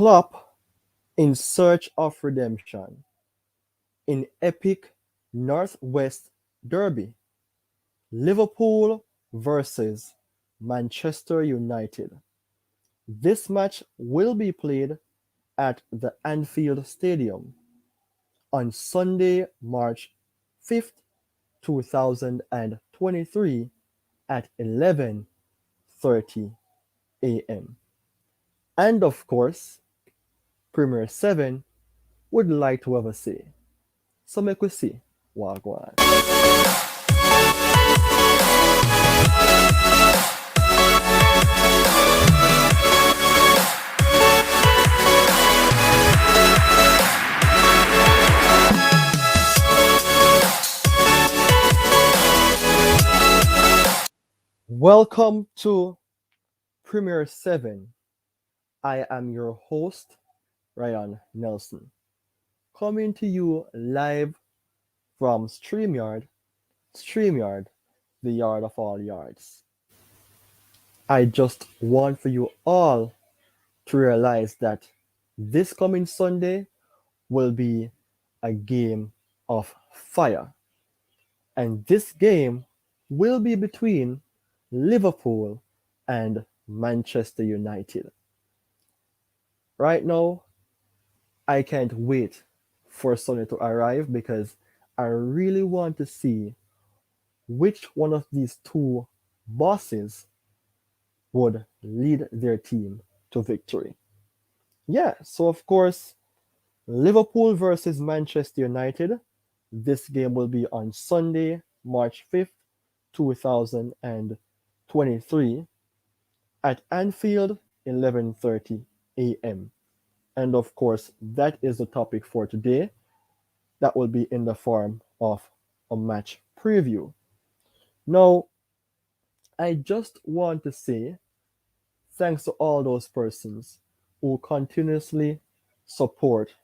Klopp in search of redemption in epic Northwest Derby. Liverpool versus Manchester United. This match will be played at the Anfield Stadium on Sunday, March 5th, 2023 at 11:30 a.m. And of course, Premier 7 would like to have a say. So make we see what go on. Welcome to Premier 7. I am your host, Ryan Nelson, coming to you live from StreamYard, the yard of all yards. I just want for you all to realize that this coming Sunday will be a game of fire. And this game will be between Liverpool and Manchester United. Right now, I can't wait for Sunday to arrive because I really want to see which one of these two bosses would lead their team to victory. Yeah, so of course, Liverpool versus Manchester United. This game will be on Sunday, March 5th, 2023 at Anfield, 11:30 a.m. And of course, that is the topic for today. That will be in the form of a match preview. Now, I just want to say thanks to all those persons who continuously support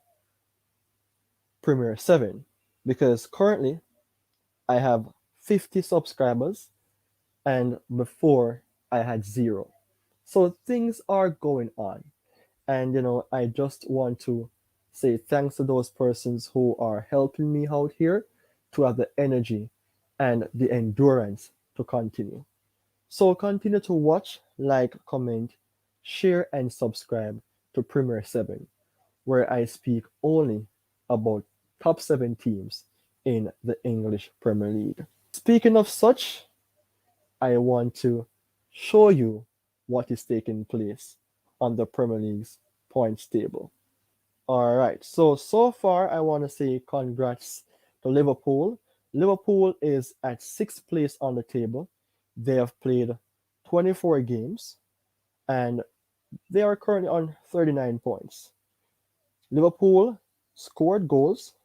Premier 7 because currently I have 50 subscribers and before I had 0. So things are going on. And I just want to say thanks to those persons who are helping me out here to have the energy and the endurance to continue. So continue to watch, like, comment, share, and subscribe to Premier 7, where I speak only about top 7 teams in the English Premier League. Speaking of such, I want to show you what is taking place on the Premier League's points table. All right, so far I want to say congrats to Liverpool. Liverpool is at 6th place on the table. They have played 24 games and they are currently on 39 points. Liverpool scored goals,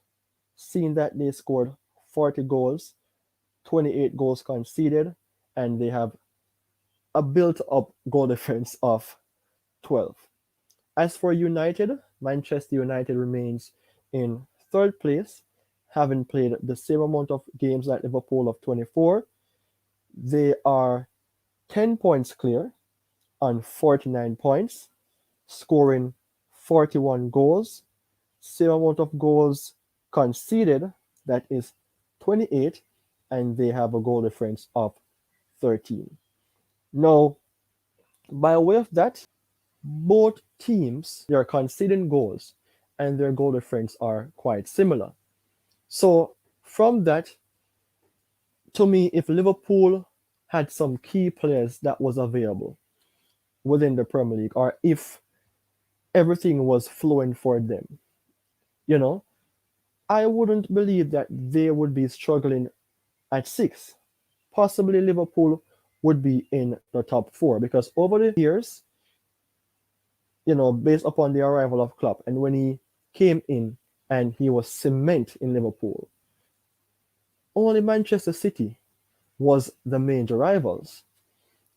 seeing that they scored 40 goals, 28 goals conceded, and they have a built-up goal difference of 12. As for United, Manchester United remains in 3rd place, having played the same amount of games like Liverpool of 24. They are 10 points clear on 49 points, scoring 41 goals, same amount of goals conceded, that is 28, and they have a goal difference of 13. Now, by way of that, both teams, they are conceding goals and their goal difference are quite similar. So from that, to me, if Liverpool had some key players that was available within the Premier League, or if everything was flowing for them, I wouldn't believe that they would be struggling at 6. Possibly Liverpool would be in the top 4 because over the years, based upon the arrival of Klopp and when he came in and he was cement in Liverpool, only Manchester City was the major rivals.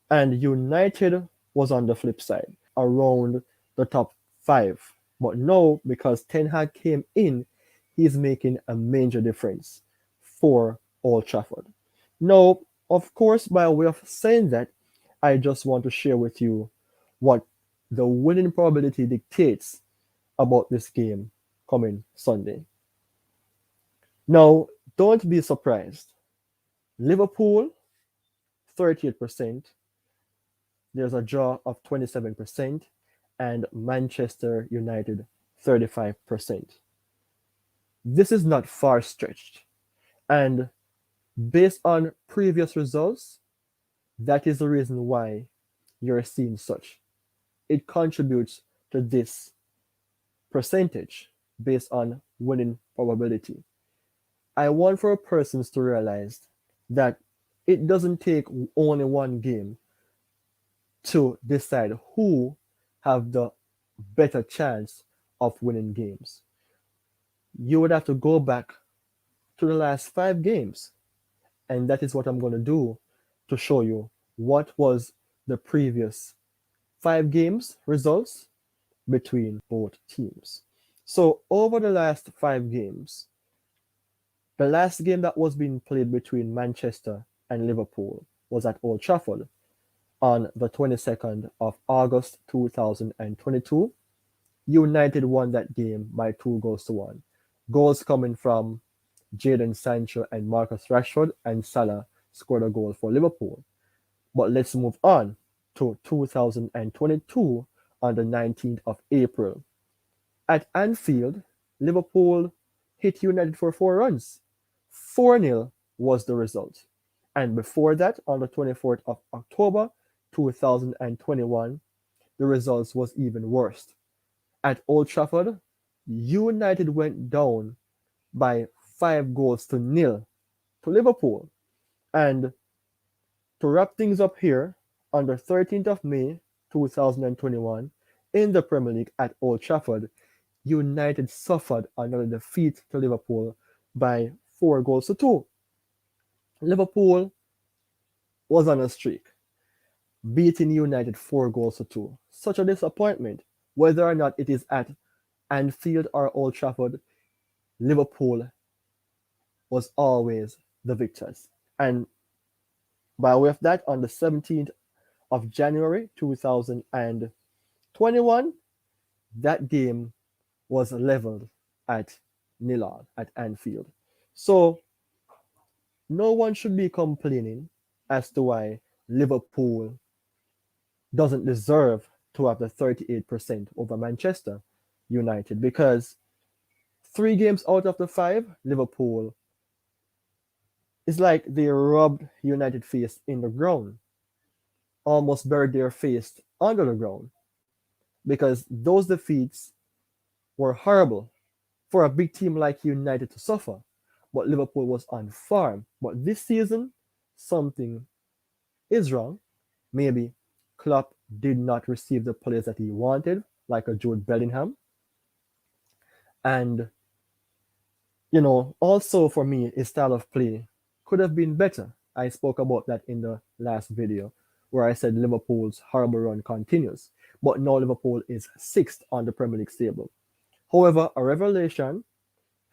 And United was on the flip side, around the top 5. But now, because Ten Hag came in, he's making a major difference for Old Trafford. Now, of course, by way of saying that, I just want to share with you what the winning probability dictates about this game coming Sunday. Now, don't be surprised. Liverpool, 38%. There's a draw of 27%. And Manchester United, 35%. This is not far stretched. And based on previous results, that is the reason why you're seeing such. It contributes to this percentage based on winning probability. I want for persons to realize that it doesn't take only one game to decide who have the better chance of winning games. You would have to go back to the last 5 games, and that is what I'm going to do to show you what was the previous 5 games results between both teams. So over the last 5 games, the last game that was being played between Manchester and Liverpool was at Old Trafford on the 22nd of August 2022. United won that game by 2 goals to 1. Goals coming from Jadon Sancho and Marcus Rashford, and Salah scored a goal for Liverpool. But let's move on to 2022 on the 19th of April. At Anfield, Liverpool hit United for 4 runs. 4-0 was the result. And before that, on the 24th of October 2021, the results was even worse. At Old Trafford, United went down by 5 goals to 0 to Liverpool. And to wrap things up here, on the 13th of May 2021, in the Premier League at Old Trafford, United suffered another defeat to Liverpool by 4 goals to 2. Liverpool was on a streak, beating United 4 goals to 2. Such a disappointment. Whether or not it is at Anfield or Old Trafford, Liverpool was always the victors. And by way of that, on the 17th of January 2021, that game was leveled at 0 at Anfield. So no one should be complaining as to why Liverpool doesn't deserve to have the 38% over Manchester United, because 3 games out of the 5, Liverpool, it's like they rubbed United face in the ground, almost buried their face under the ground, because those defeats were horrible for a big team like United to suffer. But Liverpool was on form. But this season, something is wrong. Maybe Klopp did not receive the players that he wanted, like a Jude Bellingham. And, also for me, his style of play could have been better. I spoke about that in the last video, where I said Liverpool's horrible run continues. But now Liverpool is 6th on the Premier League table. However, a revelation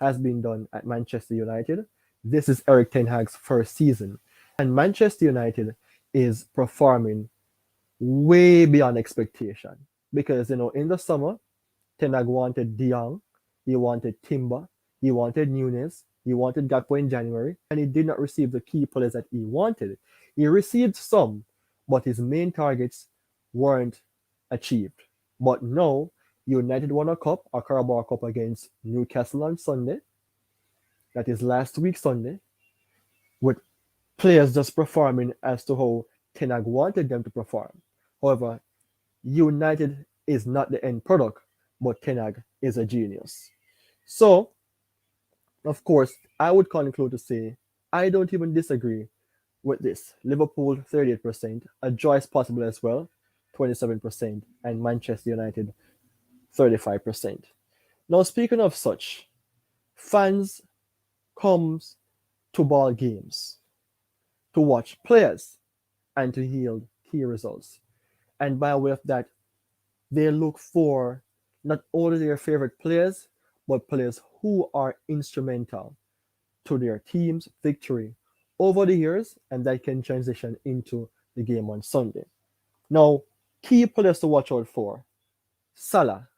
has been done at Manchester United. This is Erik ten Hag's first season. And Manchester United is performing way beyond expectation. Because, in the summer, Ten Hag wanted De Jong, he wanted Timber, he wanted Nunes, he wanted Gakpo in January, and he did not receive the key players that he wanted. He received some, but his main targets weren't achieved. But now, United won a Carabao Cup against Newcastle on Sunday. That is last week Sunday, with players just performing as to how Ten Hag wanted them to perform. However, United is not the end product, but Ten Hag is a genius. So, of course, I would conclude to say I don't even disagree with this. Liverpool 38%, a draw is possible as well, 27%, and Manchester United 35%. Now, speaking of such, fans comes to ball games to watch players and to yield key results. And by way of that, they look for not only their favorite players, but players who are instrumental to their team's victory over the years, and that can transition into the game on Sunday. Now, key players to watch out for: Salah,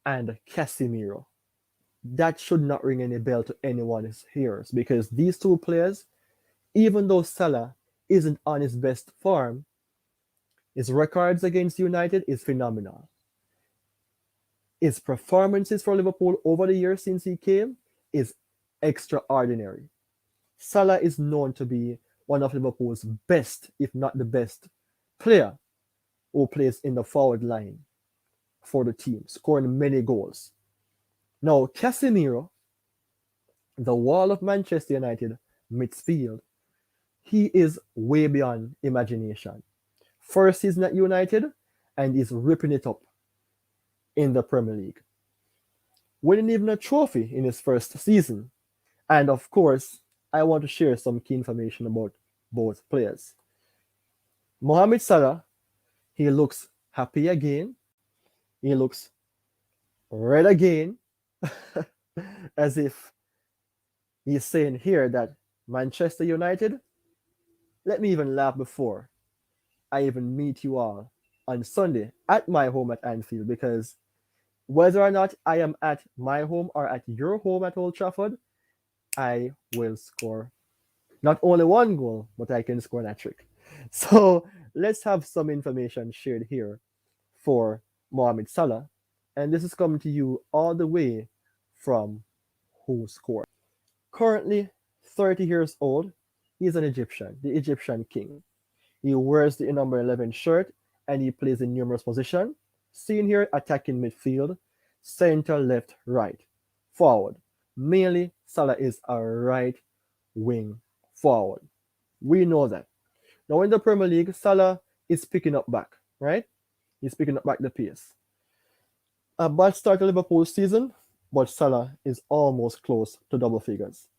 and Casemiro. That should not ring any bell to anyone's ears because these two players, even though Salah isn't on his best form, his records against United is phenomenal. His performances for Liverpool over the years since he came is extraordinary. Salah is known to be one of Liverpool's best, if not the best, player who plays in the forward line for the team, scoring many goals. Now, Casemiro, the wall of Manchester United midfield, he is way beyond imagination. First season at United, and he's ripping it up in the Premier League. Winning even a trophy in his first season. And of course, I want to share some key information about both players. Mohamed Salah, he looks happy again. He looks red again, as if he's saying here that Manchester United, let me even laugh before I even meet you all on Sunday at my home at Anfield, because whether or not I am at my home or at your home at Old Trafford, I will score not only one goal, but I can score a trick. So let's have some information shared here for Mohamed Salah. And this is coming to you all the way from Who Scored. Currently 30 years old, he's an Egyptian, the Egyptian king. He wears the number 11 shirt and he plays in numerous positions. Seen here, attacking midfield, center, left, right, forward. Mainly, Salah is a right wing forward. We know that. Now in the Premier League, Salah is picking up back, right? He's picking up back the pace. A bad start to Liverpool season, but Salah is almost close to double figures.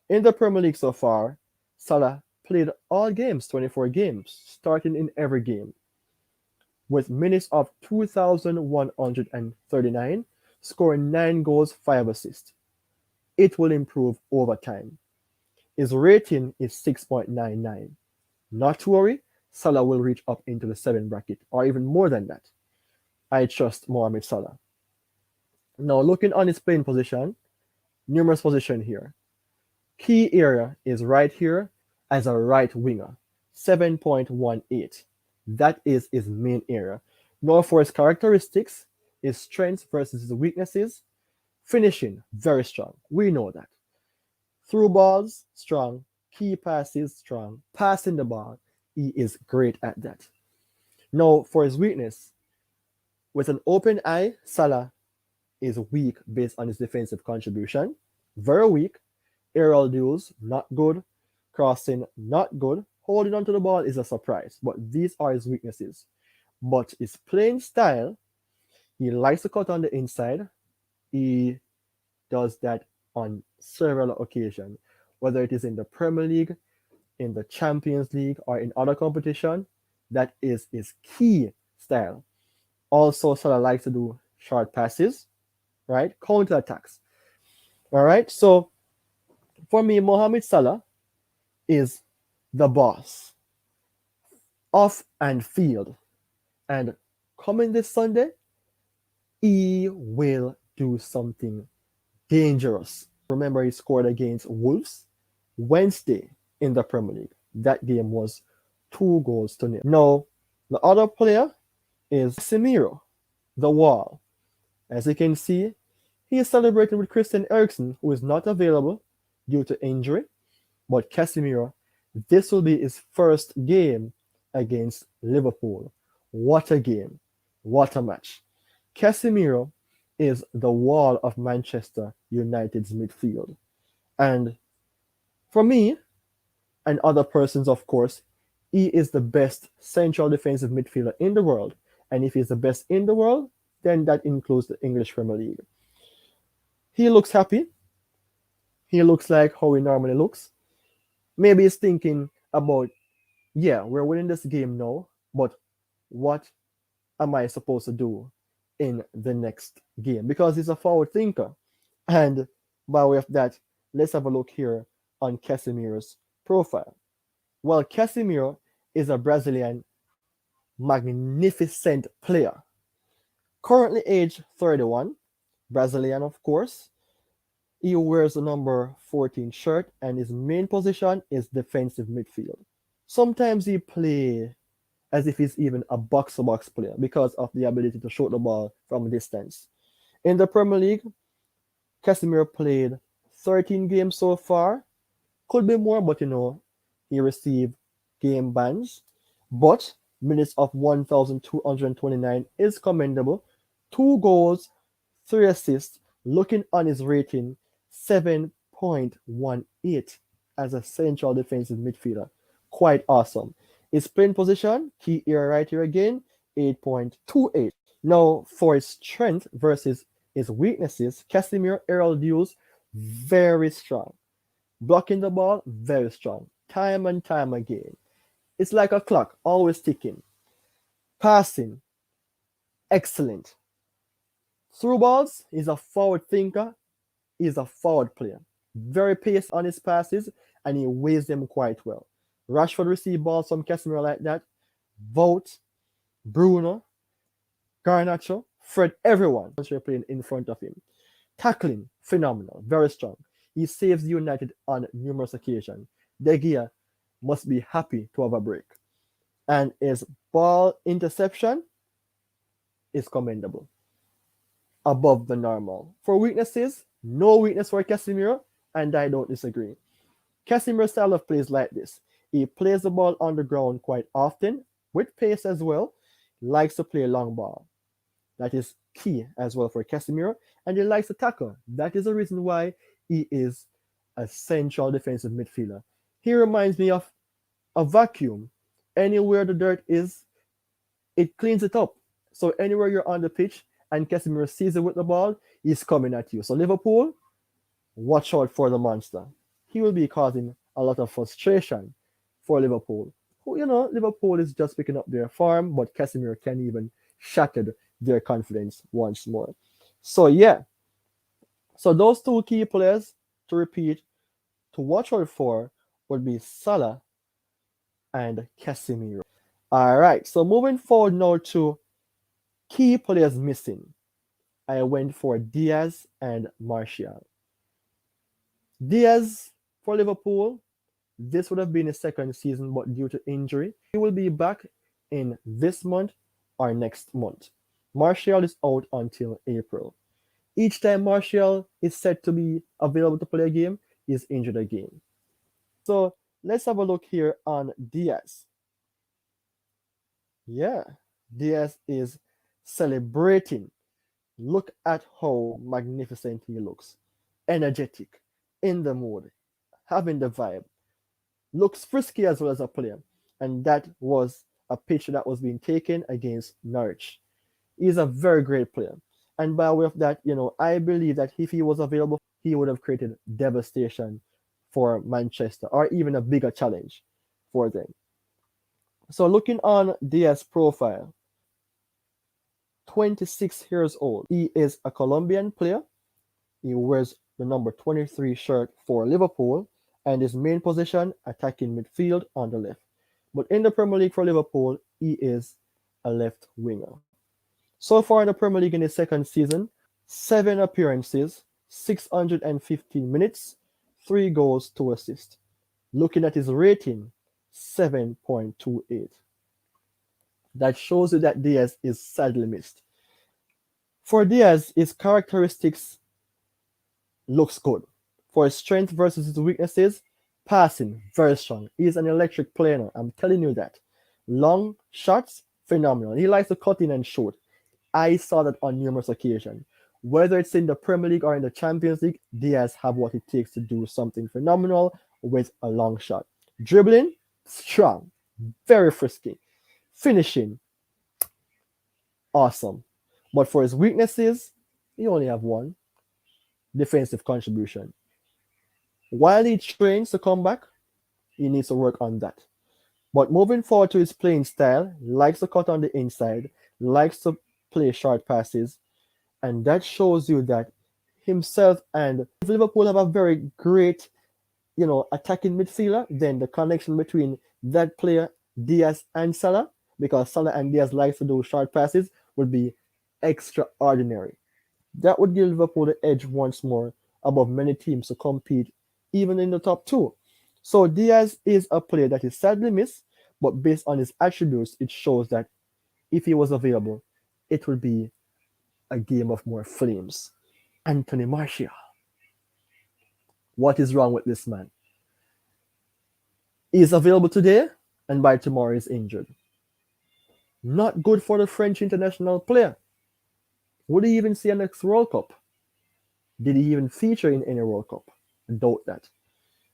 In the Premier League so far, Salah played all games, 24 games, starting in every game, with minutes of 2,139, scoring 9 goals, 5 assists. It will improve over time. His rating is 6.99. Not to worry, Salah will reach up into the 7 bracket, or even more than that. I trust Mohamed Salah. Now, looking on his playing position, numerous position here. Key area is right here as a right winger, 7.18. That is his main area. Now, for his characteristics, his strengths versus his weaknesses, finishing, very strong. We know that. Through balls, strong. Key passes, strong. Passing the ball, he is great at that. Now, for his weakness, with an open eye, Salah is weak based on his defensive contribution. Very weak. Aerial duels, not good. Crossing, not good. Holding onto the ball is a surprise, but these are his weaknesses. But his playing style, he likes to cut on the inside. He does that on several occasions, whether it is in the Premier League, in the Champions League, or in other competition. That is his key style. Also, Salah likes to do short passes, right? Counter attacks. All right. So for me, Mohamed Salah is the boss off and field. And coming this Sunday, he will do something dangerous. Remember, he scored against Wolves Wednesday in the Premier League. That game was 2-0. Now, the other player is Casemiro, the wall. As you can see, he is celebrating with Christian Eriksen, who is not available due to injury. But Casemiro, this will be his first game against Liverpool. What a game. What a match. Casemiro is the wall of Manchester United's midfield. And for me, and other persons, of course, he is the best central defensive midfielder in the world. And if he's the best in the world, then that includes the English Premier League. He looks happy. He looks like how he normally looks. Maybe he's thinking about, yeah, we're winning this game now, but what am I supposed to do in the next game? Because he's a forward thinker. And by way of that, let's have a look here on Casemiro's profile. Well, Casemiro is a Brazilian magnificent player. Currently aged 31, Brazilian, of course. He wears the number 14 shirt, and his main position is defensive midfield. Sometimes he play as if he's even a box-to-box player because of the ability to shoot the ball from a distance. In the Premier League, Casemiro played 13 games so far. Could be more, but he received game bans. But minutes of 1,229 is commendable. 2 goals, 3 assists. Looking on his rating, 7.18 as a central defensive midfielder. Quite awesome. His playing position, key here right here again, 8.28. Now, for his strength versus his weaknesses, Casemiro aerial duels, very strong. Blocking the ball, very strong. Time and time again. It's like a clock, always ticking. Passing, excellent. Through balls, he's a forward thinker. He's a forward player. Very paced on his passes, and he weighs them quite well. Rashford received balls from Casemiro like that. Vogt, Bruno, Garnacho, Fred, everyone playing in front of him. Tackling, phenomenal, very strong. He saves United on numerous occasions. De Gea must be happy to have a break. And his ball interception is commendable, above the normal. For weaknesses, no weakness for Casemiro, and I don't disagree. Casemiro's style of play is like this. He plays the ball on the ground quite often, with pace as well. Likes to play long ball. That is key as well for Casemiro, and he likes to tackle. That is the reason why he is a central defensive midfielder. He reminds me of a vacuum. Anywhere the dirt is, it cleans it up. So anywhere you're on the pitch and Casemiro sees it with the ball, he's coming at you. So Liverpool, watch out for the monster. He will be causing a lot of frustration for Liverpool. Liverpool is just picking up their form, but Casemiro can even shatter their confidence once more. So yeah. So those two key players, to repeat, to watch out for would be Salah and Casemiro. All right. So moving forward now to key players missing. I went for Diaz and Martial. Diaz for Liverpool, this would have been his second season, but due to injury, he will be back in this month or next month. Martial is out until April. Each time Martial is said to be available to play a game, he's injured again. So let's have a look here on Diaz. Yeah, Diaz is celebrating. Look at how magnificent he looks. Energetic, in the mood, having the vibe. Looks frisky as well as a player. And that was a picture that was being taken against Norwich. He's a very great player. And by way of that, I believe that if he was available, he would have created devastation for Manchester, or even a bigger challenge for them. So looking on Diaz's profile, 26 years old. He is a Colombian player. He wears the number 23 shirt for Liverpool, and his main position, attacking midfield on the left. But in the Premier League for Liverpool, he is a left winger. So far in the Premier League in his second season, 7 appearances, 615 minutes, 3 goals, 2 assists. Looking at his rating, 7.28. That shows you that Diaz is sadly missed. For Diaz, his characteristics looks good. For his strength versus his weaknesses, passing, very strong. He's an electric player, I'm telling you that. Long shots, phenomenal. He likes to cut in and shoot. I saw that on numerous occasions. Whether it's in the Premier League or in the Champions League, Diaz have what it takes to do something phenomenal with a long shot. Dribbling, strong, very frisky. Finishing, awesome. But for his weaknesses, he only have one: defensive contribution. While he trains to come back, he needs to work on that. But moving forward to his playing style, likes to cut on the inside, likes to play short passes, and that shows you that himself and Liverpool have a very great, attacking midfielder. Then the connection between that player, Diaz and Salah, because Salah and Diaz likes to do short passes, would be extraordinary. That would give Liverpool the edge once more above many teams to compete even in the top two. So Diaz is a player that is sadly missed, but based on his attributes, it shows that if he was available, it would be a game of more flames. Anthony Martial. What is wrong with this man? He is available today, and by tomorrow he's injured. Not good for the French international player. Would he even see a next World Cup? Did he even feature in any World Cup? I doubt that.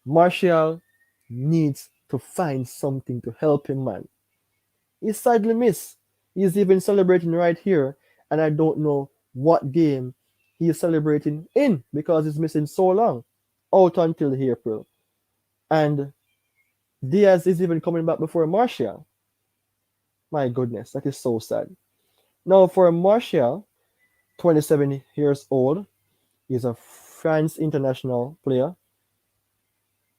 Martial needs to find something to help him, man. He's sadly missed. He's even celebrating right here, and I don't know what game he is celebrating in because he's missing so long, out until April. And Diaz is even coming back before Martial. My goodness, that is so sad. Now for Martial, 27 years old, he's a France international player.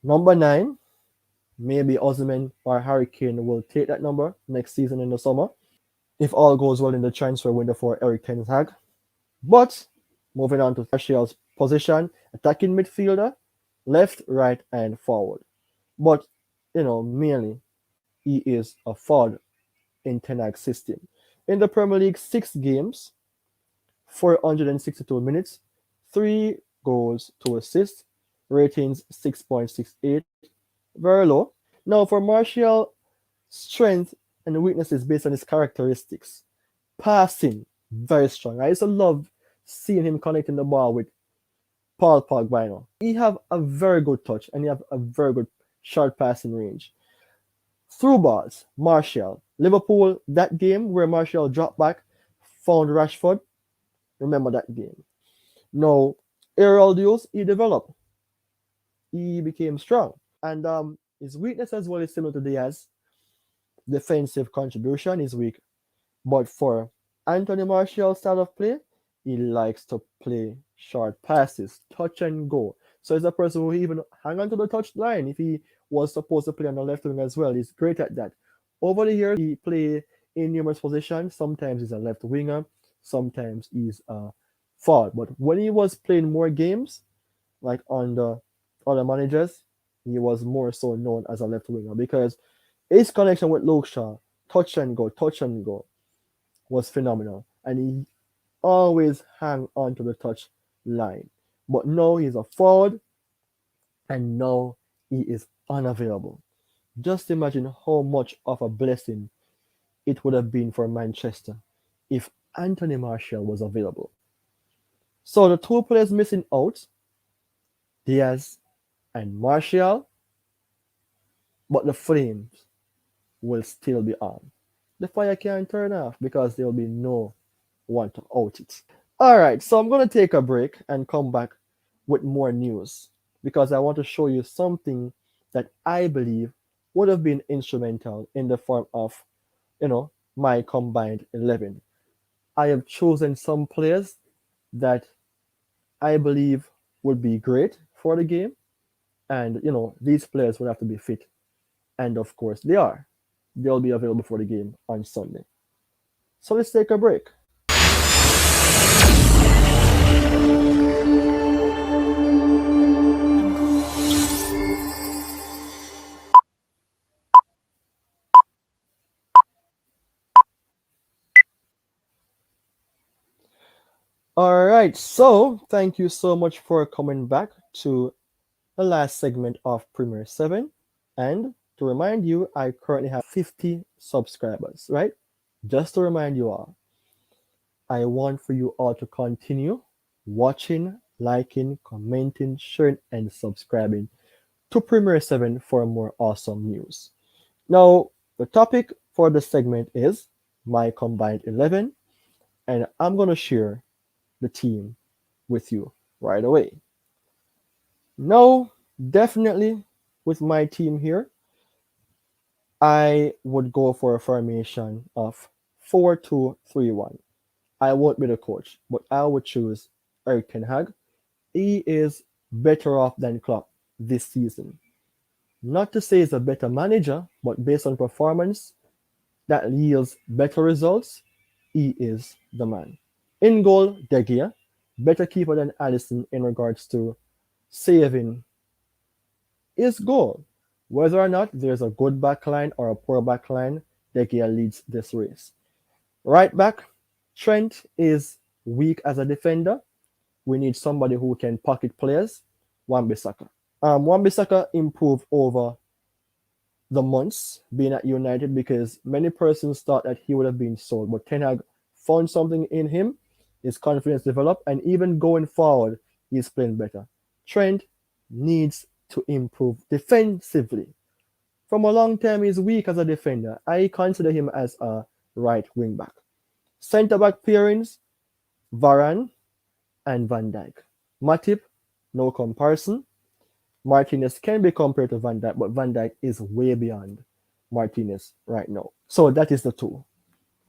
Number 9, maybe Osimhen or Harry Kane will take that number next season in the summer if all goes well in the transfer window for Eric Ten Hag. But moving on to Martial's position, attacking midfielder, left, right, and forward. But mainly he is a forward in Ten Hag's system. In the Premier League, 6 games, 462 minutes, 3 goals, 2 assists, ratings 6.68, very low. Now for Martial, strength and weaknesses based on his characteristics. Passing, very strong. I used to love seeing him connecting the ball with Paul Pogba. He have a very good touch and he have a very good short passing range. Through balls, Martial. Liverpool, that game where Martial dropped back, found Rashford. Remember that game. Now, aerial duels, he developed. He became strong. And his weakness as well is similar to Diaz. Defensive contribution is weak. But for Anthony Martial's style of play, he likes to play short passes, touch and go. So he's a person who even hang on to the touch line if he was supposed to play on the left wing as well. He's great at that. Over the years, he play in numerous positions. Sometimes he's a left winger, sometimes he's a forward. But when he was playing more games, like on the other managers, he was more so known as a left winger because his connection with Luke Shaw, touch and go, was phenomenal. And he always hang on to the touch line. But now he's a forward and now he is unavailable. Just imagine how much of a blessing it would have been for Manchester if Anthony Martial was available. So the 2 players missing out, Diaz and Martial, but the flames will still be on. The fire can't turn off because there will be no one to out it. Alright, so I'm going to take a break and come back with more news because I want to show you something that I believe would have been instrumental in the form of, my combined 11. I have chosen some players that I believe would be great for the game. And, these players would have to be fit. And of course, they are. They'll be available for the game on Sunday. So let's take a break. All right, so thank you so much for coming back to the last segment of Premier 7. And to remind you, I currently have 50 subscribers, right? Just to remind you all, I want for you all to continue watching, liking, commenting, sharing, and subscribing to Premier 7 for more awesome news. Now, the topic for the segment is my combined 11, and I'm going to share the team with you right away. Now, definitely with my team here, I would go for a formation of 4-2-3-1. I won't be the coach, but I would choose Eric Ten Hag. He is better off than Klopp this season. Not to say he's a better manager, but based on performance that yields better results, he is the man. In goal, De Gea. better keeper than Allison in regards to saving his goal. Whether or not there's a good backline or a poor backline, De Gea leads this race. Right back, Trent is weak as a defender. We need somebody who can pocket players. Wan-Bissaka. Wan-Bissaka improved over the months being at United because many persons thought that he would have been sold, but Ten Hag found something in him, his confidence developed, and even going forward, he's playing better. Trent needs to improve defensively. From a long time, he's weak as a defender. I consider him as a right wing back. Centre back pairings, Varane and Van Dijk. Matip, no comparison. Martinez can be compared to Van Dijk, but Van Dijk is way beyond Martinez right now. So that is the two.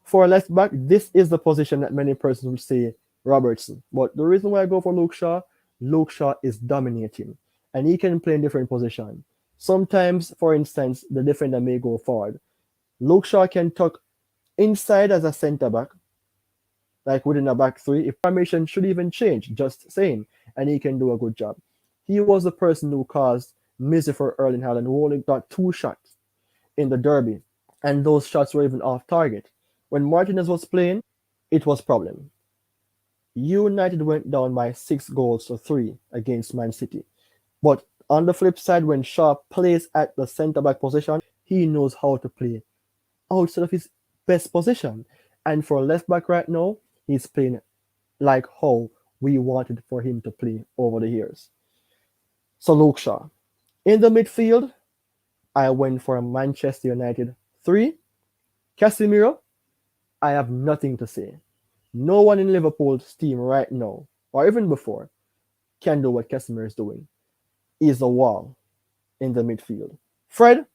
For left back, this is the position that many persons will say Robertson. But the reason why I go for Luke Shaw is dominating, and he can play in different positions. Sometimes, for instance, the defender may go forward. Luke Shaw can tuck inside as a centre back, like within a back three. If formation should even change, just saying, and he can do a good job. He was the person who caused misery for Erling Haaland, who only got 2 shots in the derby, and those shots were even off target. When Martinez was playing, it was problem. United went down by 6 goals to 3 against Man City. But on the flip side, when Shaw plays at the centre back position, he knows how to play outside of his best position. And for left back right now, he's playing like how we wanted for him to play over the years. So Luke Shaw. In the midfield, I went for a Manchester United 3. Casemiro, I have nothing to say. No one in Liverpool's team right now, or even before, can do what Casemiro is doing. He's a wall in the midfield. Fred,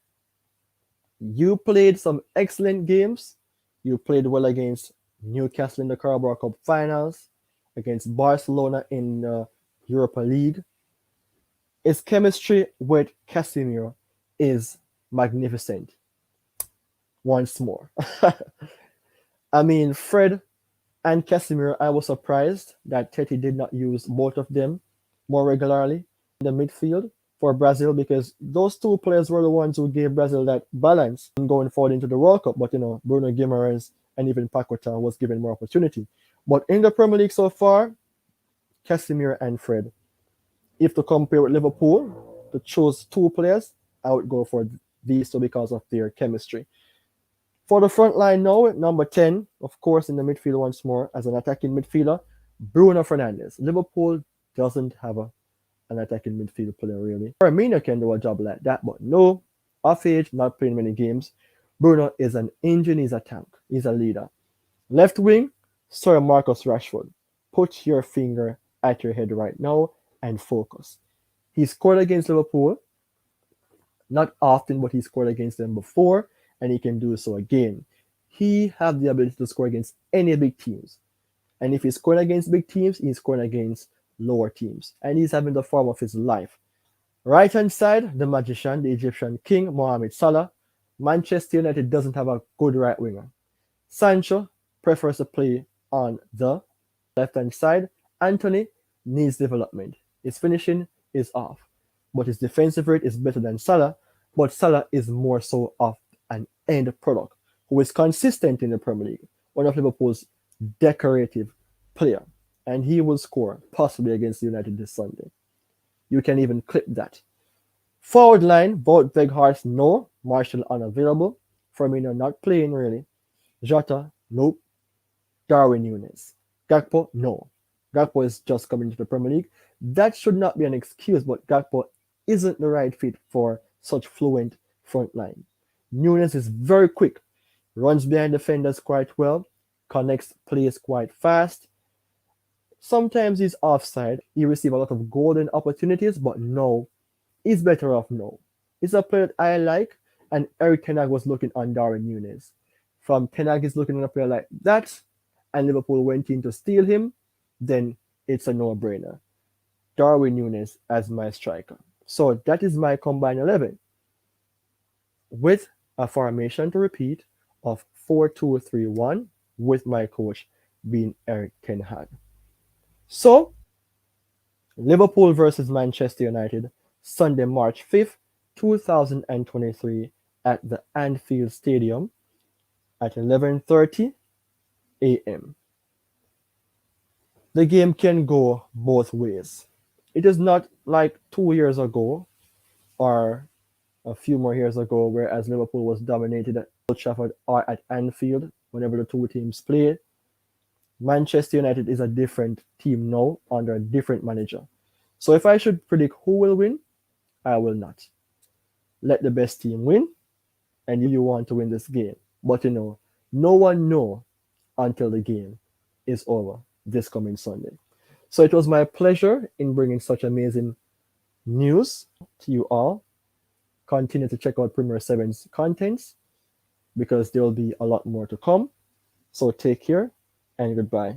you played some excellent games. You played well against Newcastle in the Carabao Cup finals, against Barcelona in the Europa League. His chemistry with Casemiro is magnificent. Once more. I mean, Fred and Casemiro, I was surprised that Tete did not use both of them more regularly in the midfield for Brazil, because those two players were the ones who gave Brazil that balance going forward into the World Cup. But, Bruno Guimaraes and even Paqueta was given more opportunity. But in the Premier League so far, Casemiro and Fred. If to compare with Liverpool, to choose 2 players, I would go for these two because of their chemistry. For the front line now, number 10, of course, in the midfield once more, as an attacking midfielder, Bruno Fernandes. Liverpool doesn't have an attacking midfield player, really. Firmino can do a job like that, but no, off age, not playing many games. Bruno is an engine, he's a tank, he's a leader. Left wing, Sir Marcus Rashford. Put your finger at your head right now and focus. He scored against Liverpool, not often, but he scored against them before, and he can do so again. He has the ability to score against any big teams. And if he's scoring against big teams, he's scoring against lower teams. And he's having the form of his life. Right hand side, the magician, the Egyptian king, Mohamed Salah. Manchester United doesn't have a good right winger. Sancho prefers to play on the left hand side. Anthony needs development. His finishing is off, but his defensive rate is better than Salah. But Salah is more so of an end product who is consistent in the Premier League, one of Liverpool's decorative player, and he will score possibly against United this Sunday. You can even clip that. Forward line, Wout Weghorst, no. Martial unavailable. Firmino not playing really. Jota, nope. Darwin Núñez. Gakpo, no. Gakpo is just coming to the Premier League. That should not be an excuse, but Gakpo isn't the right fit for such fluent front line. Núñez is very quick, runs behind defenders quite well, connects plays quite fast. Sometimes he's offside. He receives a lot of golden opportunities, but no, he's better off no. He's a player that I like, and Eric Ten Hag was looking on Darwin Núñez. From Ten Hag is looking at a player like that, and Liverpool went in to steal him, then it's a no-brainer. Darwin Núñez as my striker. So that is my combined 11. With a formation to repeat of 4-2-3-1, with my coach being Eric Ten Hag. So, Liverpool versus Manchester United, Sunday, March 5th, 2023, at the Anfield Stadium at 11:30 a.m. The game can go both ways. It is not like 2 years ago or a few more years ago, whereas Liverpool was dominated at Old Trafford or at Anfield whenever the two teams play. Manchester United is a different team now under a different manager. So if I should predict who will win, I will not. Let the best team win, and you want to win this game. But no one know until the game is over this coming Sunday. So it was my pleasure in bringing such amazing news to you all. Continue to check out Premier 7's contents because there will be a lot more to come. So take care and goodbye.